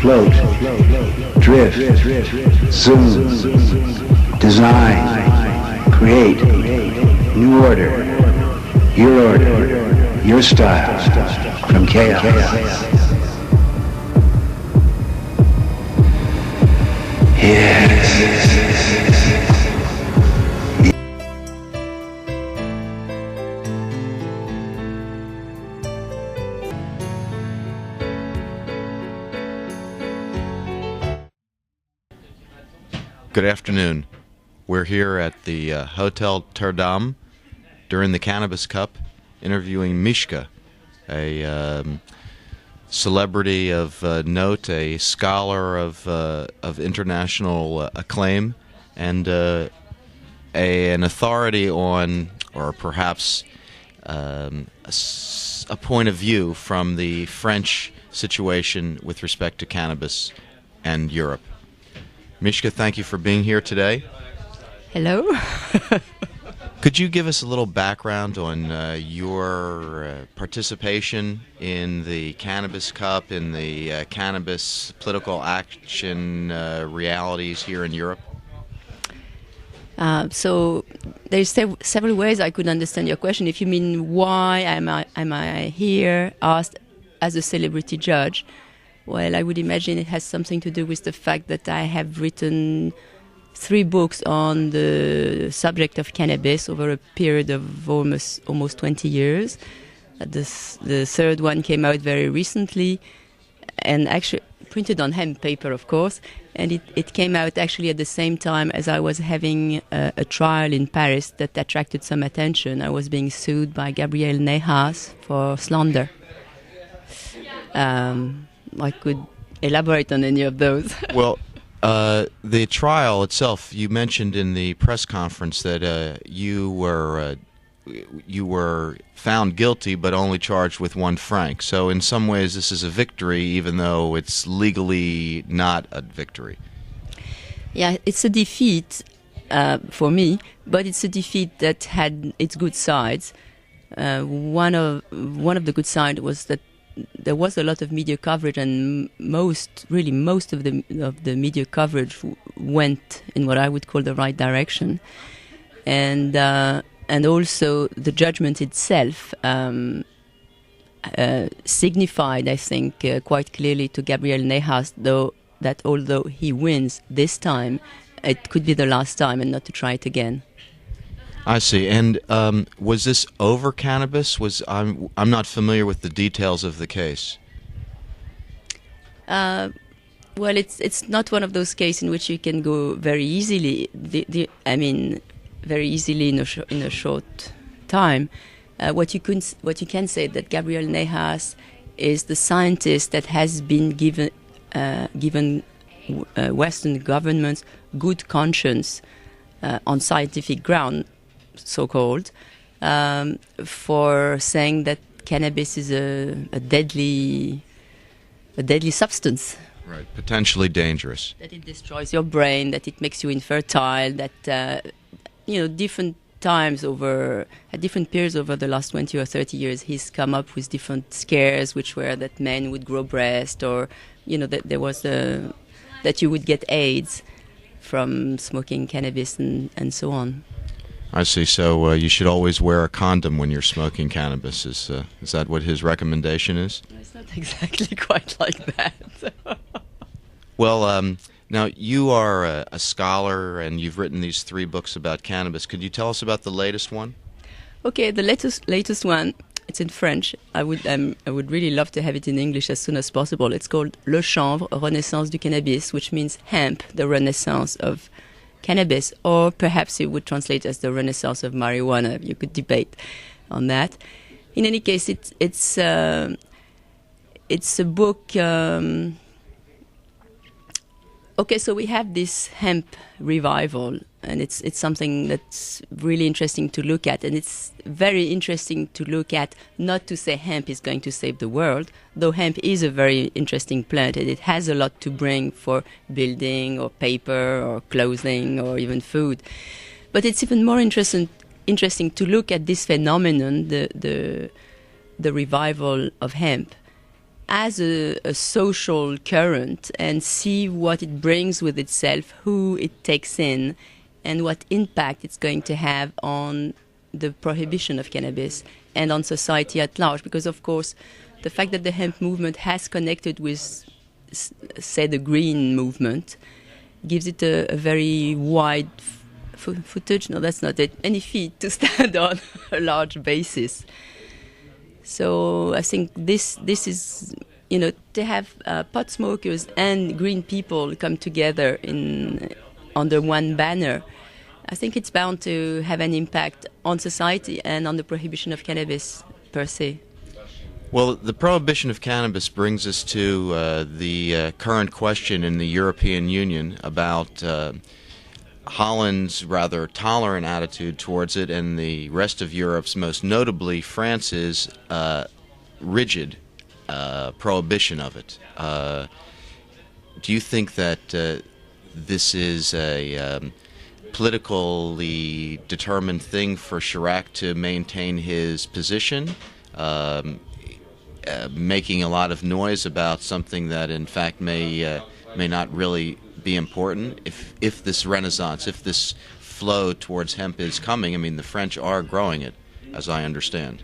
float, drift, zoom, design, create, new order, your style, from chaos. Yes. Good afternoon. We're here at the Hotel Amsterdam during the Cannabis Cup interviewing Michka, a celebrity of note, a scholar of international acclaim, and an authority on, or perhaps a point of view from the French situation with respect to cannabis and Europe. Michka, thank you for being here today. Hello. Could you give us a little background on your participation in the Cannabis Cup, in the cannabis political action realities here in Europe? So there's several ways I could understand your question. If you mean why am I here asked as a celebrity judge, well, I would imagine it has something to do with the fact that I have written 3 books on the subject of cannabis over a period of almost 20 years. The third one came out very recently, and actually printed on hemp paper, of course, and it came out actually at the same time as I was having a trial in Paris that attracted some attention. I was being sued by Gabriel Nejas for slander. I could elaborate on any of those. Well, the trial itself, you mentioned in the press conference that you were found guilty but only charged with 1 franc. So in some ways this is a victory, even though it's legally not a victory. Yeah, it's a defeat for me, but it's a defeat that had its good sides. One of the good sides was that there was a lot of media coverage, and most of the media coverage went in what I would call the right direction, and also the judgment itself signified, I think, quite clearly to Gabriel Nejas, that although he wins this time, it could be the last time, and not to try it again. I see. And was this over cannabis? I'm not familiar with the details of the case. Well, it's not one of those cases in which you can go very easily. Very easily in a short time. What you can say that Gabriel Nejas is the scientist that has been given Western governments good conscience on scientific ground, so-called, for saying that cannabis is a deadly substance. Right, potentially dangerous. That it destroys your brain, that it makes you infertile, that different times at different periods over the last 20 or 30 years, he's come up with different scares, which were that men would grow breast, or that there was that you would get AIDS from smoking cannabis and so on. I see. So you should always wear a condom when you're smoking cannabis. Is that what his recommendation is? It's not exactly quite like that. Well, now you are a scholar, and you've written these 3 books about cannabis. Could you tell us about the latest one? Okay, the latest one. It's in French. I would really love to have it in English as soon as possible. It's called Le Chanvre, Renaissance du Cannabis, which means hemp, the renaissance of cannabis, or perhaps it would translate as the renaissance of marijuana. You could debate on that. In any case, it's a book. Okay, so we have this hemp revival, and it's something that's really interesting to look at, and it's very interesting to look at, not to say hemp is going to save the world, though hemp is a very interesting plant, and it has a lot to bring for building or paper or clothing or even food. But it's even more interesting to look at this phenomenon, the revival of hemp, as a social current and see what it brings with itself, who it takes in, and what impact it's going to have on the prohibition of cannabis and on society at large. Because, of course, the fact that the hemp movement has connected with, say, the green movement gives it a very wide footage. No, that's not it. Any feet to stand on a large basis. So I think this is, to have pot smokers and green people come together under one banner, I think it's bound to have an impact on society and on the prohibition of cannabis per se. Well, the prohibition of cannabis brings us to the current question in the European Union about Holland's rather tolerant attitude towards it and the rest of Europe's, most notably France's, rigid prohibition of it. Do you think that this is a politically determined thing for Chirac to maintain his position, making a lot of noise about something that in fact may not really be important? If this renaissance, if this flow towards hemp is coming, I mean, the French are growing it, as I understand.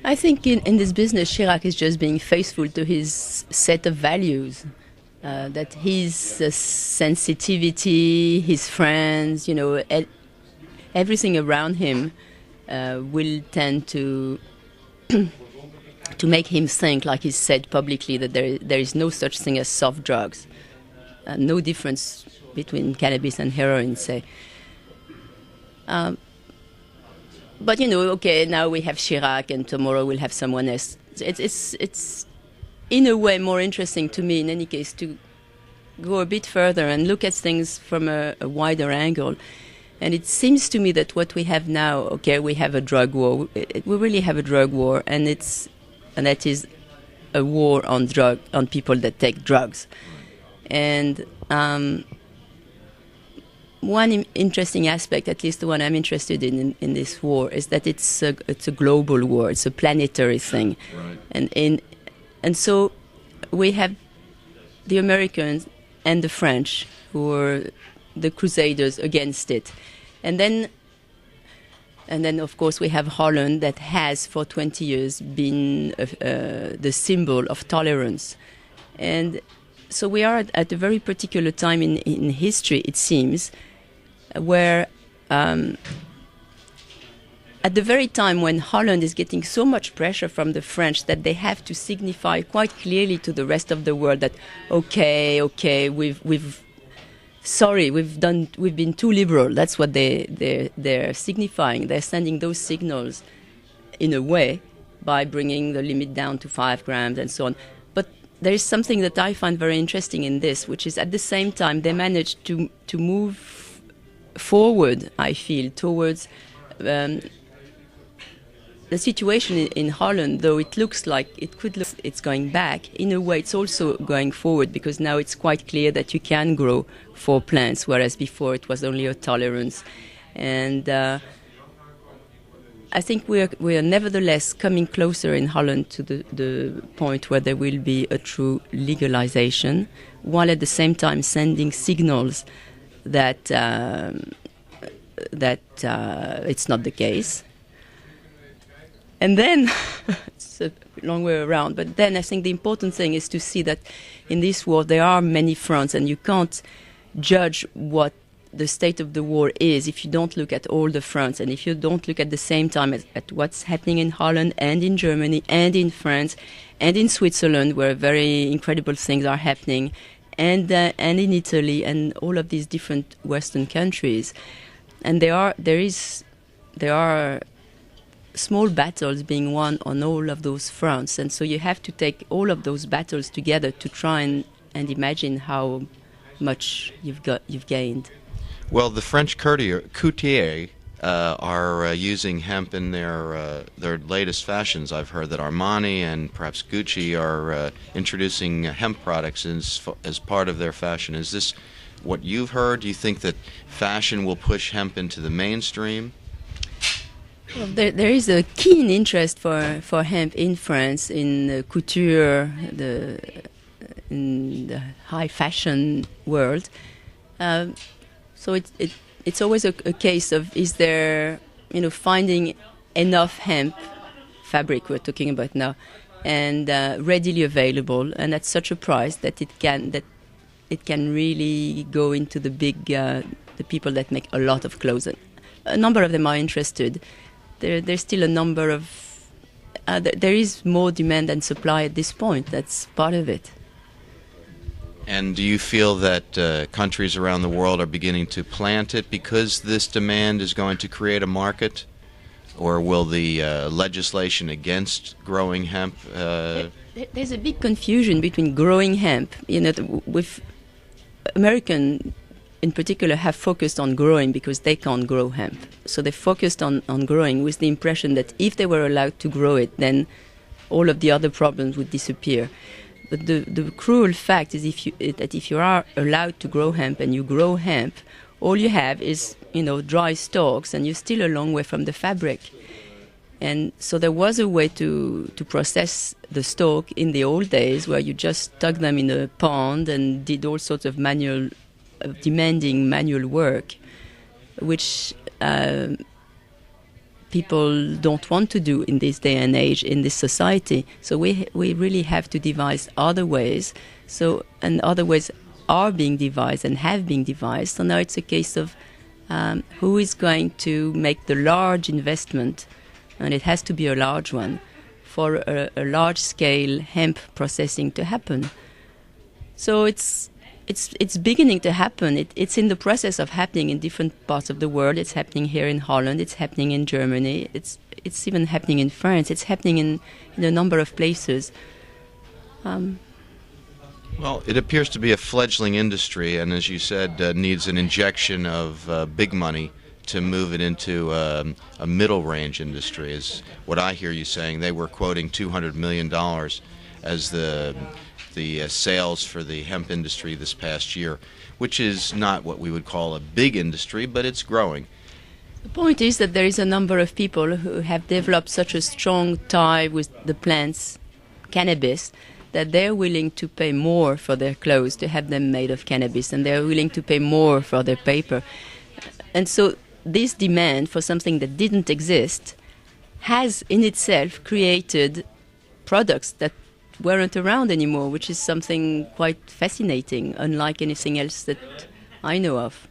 I think in this business, Chirac is just being faithful to his set of values. That his sensitivity, his friends, everything around him will tend to make him think, like he said publicly, that there is no such thing as soft drugs. No difference between cannabis and heroin, say. But, okay, now we have Chirac and tomorrow we'll have someone else. It's in a way more interesting to me, in any case, to go a bit further and look at things from a wider angle. And it seems to me that what we have now, okay, we have a drug war. We really have a drug war, and that is a war on people that take drugs. And one interesting aspect, at least the one I'm interested in this war, is that it's a global war. It's a planetary thing. Right. And so we have the Americans and the French, who are the crusaders against it. And then, of course, we have Holland, that has for 20 years been the symbol of tolerance. And so we are at a very particular time in history, it seems, where at the very time when Holland is getting so much pressure from the French that they have to signify quite clearly to the rest of the world that okay, we've been too liberal. That's what they're signifying. They're sending those signals in a way by bringing the limit down to 5 grams and so on. But there is something that I find very interesting in this, which is at the same time they managed to move forward, I feel, towards the situation in Holland, though it looks like it's going back, in a way it's also going forward, because now it's quite clear that you can grow 4 plants, whereas before it was only a tolerance. And I think we are nevertheless coming closer in Holland to the point where there will be a true legalization, while at the same time sending signals that it's not the case. And then, it's a long way around, but then I think the important thing is to see that in this war there are many fronts, and you can't judge what the state of the war is if you don't look at all the fronts, and if you don't look at the same time at what's happening in Holland and in Germany and in France and in Switzerland, where very incredible things are happening, and in Italy and all of these different Western countries. And there are small battles being won on all of those fronts, and so you have to take all of those battles together to try and imagine how much you've gained. Well, the French courtiers are using hemp in their latest fashions. I've heard that Armani and perhaps Gucci are introducing hemp products as part of their fashion. Is this what you've heard? Do you think that fashion will push hemp into the mainstream? Well, there is a keen interest for hemp in France, in couture, in the high fashion world. So it's always a case of, is there, finding enough hemp fabric we're talking about now, and readily available, and at such a price that it can really go into the big the people that make a lot of clothes. A number of them are interested. There's still a number of there is more demand than supply at this point. That's part of it. And do you feel that countries around the world are beginning to plant it because this demand is going to create a market? Or will the legislation against growing hemp... There's a big confusion between growing hemp. With American in particular have focused on growing because they can't grow hemp. So they focused on growing with the impression that if they were allowed to grow it, then all of the other problems would disappear. But the cruel fact is that if you are allowed to grow hemp and you grow hemp, all you have is, dry stalks, and you're still a long way from the fabric. And so there was a way to process the stalk in the old days where you just stuck them in a pond and did all sorts of demanding manual work, which people don't want to do in this day and age, in this society. So we really have to devise other ways. And other ways are being devised and have been devised. So now it's a case of who is going to make the large investment, and it has to be a large one, for a large-scale hemp processing to happen. So it's beginning to happen. It's in the process of happening in different parts of the world. It's happening here in Holland. It's happening in Germany. It's even happening in France. It's happening in a number of places. Well, it appears to be a fledgling industry, and as you said, needs an injection of big money to move it into a middle-range industry, is what I hear you saying. They were quoting $200 million as the sales for the hemp industry this past year, which is not what we would call a big industry, but it's growing. The point is that there is a number of people who have developed such a strong tie with the plants, cannabis, that they're willing to pay more for their clothes to have them made of cannabis, and they're willing to pay more for their paper. And so this demand for something that didn't exist has in itself created products that weren't around anymore, which is something quite fascinating, unlike anything else that I know of.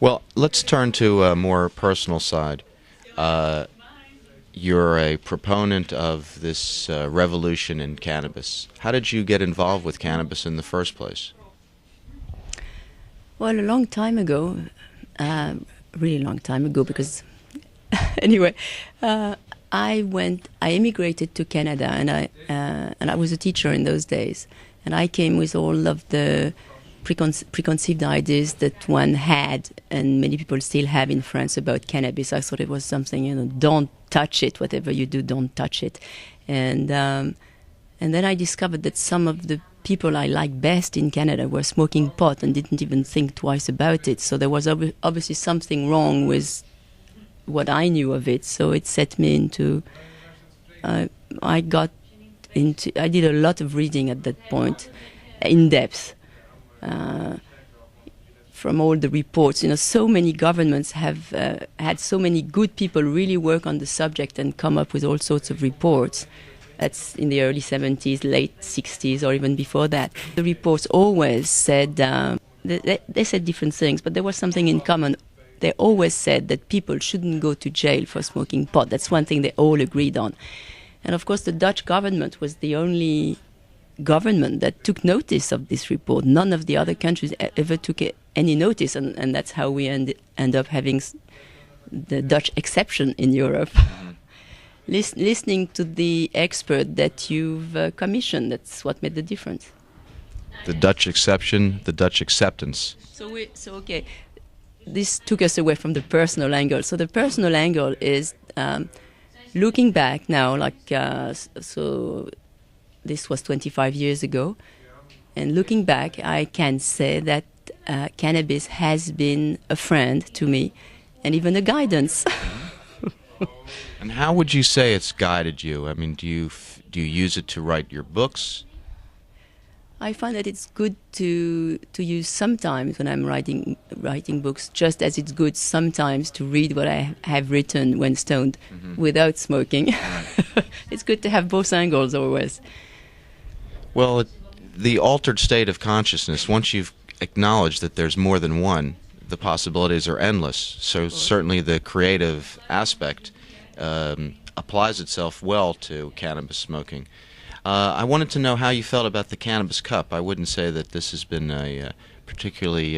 Well, let's turn to a more personal side. You're a proponent of this revolution in cannabis. How did you get involved with cannabis in the first place? Well, a long time ago, really long time ago, because anyway, I immigrated to Canada, and I was a teacher in those days, and I came with all of the preconceived ideas that one had, and many people still have in France about cannabis. I thought it was something, don't touch it, whatever you do, don't touch it. And then I discovered that some of the people I liked best in Canada were smoking pot and didn't even think twice about it. So there was obviously something wrong with what I knew of it. So it set me into... I did a lot of reading at that point, in depth. From all the reports, so many governments have had so many good people really work on the subject and come up with all sorts of reports. That's in the early 70s, late 60s, or even before that. The reports always said, they said different things, but there was something in common. They always said that people shouldn't go to jail for smoking pot. That's one thing they all agreed on. And of course, the Dutch government was the only government that took notice of this report. None of the other countries ever took any notice, and that's how we end up having the Dutch exception in Europe. Listening to the expert that you've commissioned, that's what made the difference. The Dutch exception, the Dutch acceptance. So okay, this took us away from the personal angle. So the personal angle is looking back now, so this was 25 years ago, and looking back, I can say that cannabis has been a friend to me, and even a guidance. And how would you say it's guided you? I mean, do you use it to write your books? I find that it's good to use sometimes when I'm writing books, just as it's good sometimes to read what I have written when stoned without smoking. Right. It's good to have both angles always. Well, the altered state of consciousness, once you've acknowledged that there's more than one, the possibilities are endless. So certainly the creative aspect applies itself well to cannabis smoking. I wanted to know how you felt about the cannabis cup. I wouldn't say that this has been a particularly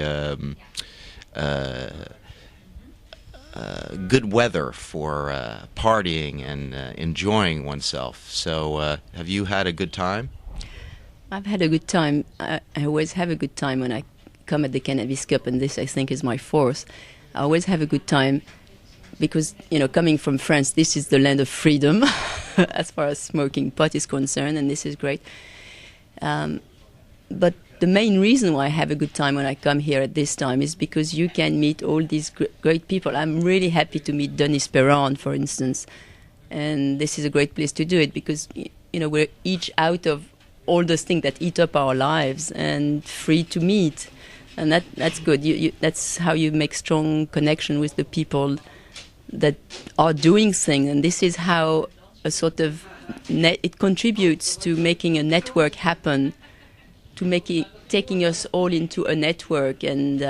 good weather for partying and enjoying oneself. So have you had a good time? I've had a good time. I always have a good time when I come at the Cannabis Cup, and this I think is my fourth. I always have a good time because, coming from France, this is the land of freedom as far as smoking pot is concerned, and this is great. But the main reason why I have a good time when I come here at this time is because you can meet all these great people. I'm really happy to meet Denis Perron, for instance, and this is a great place to do it because, we're each out of all those things that eat up our lives and free to meet. And that's good. That's how you make strong connection with the people that are doing things. And this is how a sort of it contributes to making a network happen, to taking us all into a network. And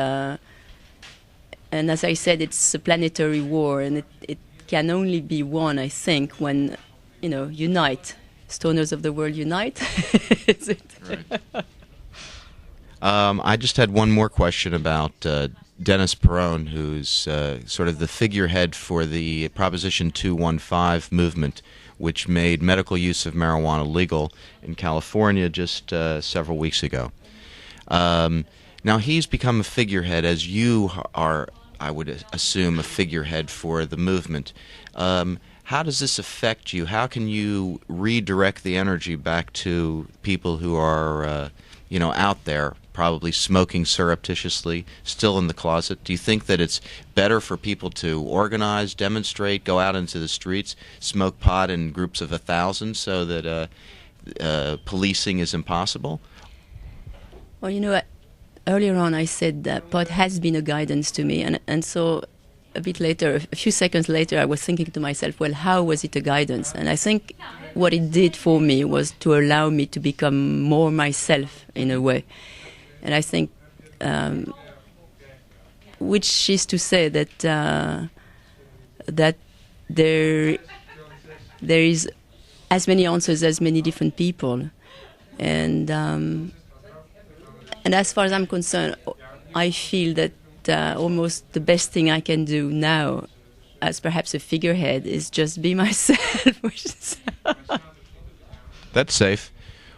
as I said, it's a planetary war, and it can only be won, I think, when unite. Stoners of the world unite. Is it? Right. I just had one more question about Denis Perron, who's sort of the figurehead for the Proposition 215 movement, which made medical use of marijuana legal in California just several weeks ago. Now he's become a figurehead, as you are, I would assume, a figurehead for the movement. How does this affect you? How can you redirect the energy back to people who are, out there, probably smoking surreptitiously, still in the closet? Do you think that it's better for people to organize, demonstrate, go out into the streets, smoke pot in groups of 1,000 so that policing is impossible? Well, earlier on I said that pot has been a guidance to me, and so a bit later, a few seconds later, I was thinking to myself, well, how was it a guidance? And I think what it did for me was to allow me to become more myself in a way. And I think, which is to say that that there is as many answers as many different people, and as far as I'm concerned, I feel that almost the best thing I can do now, as perhaps a figurehead, is just be myself. Which is That's safe.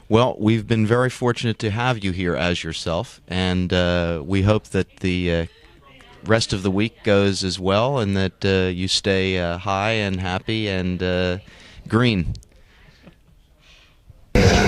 Well, we've been very fortunate to have you here as yourself, and we hope that the rest of the week goes as well, and that you stay high and happy and green.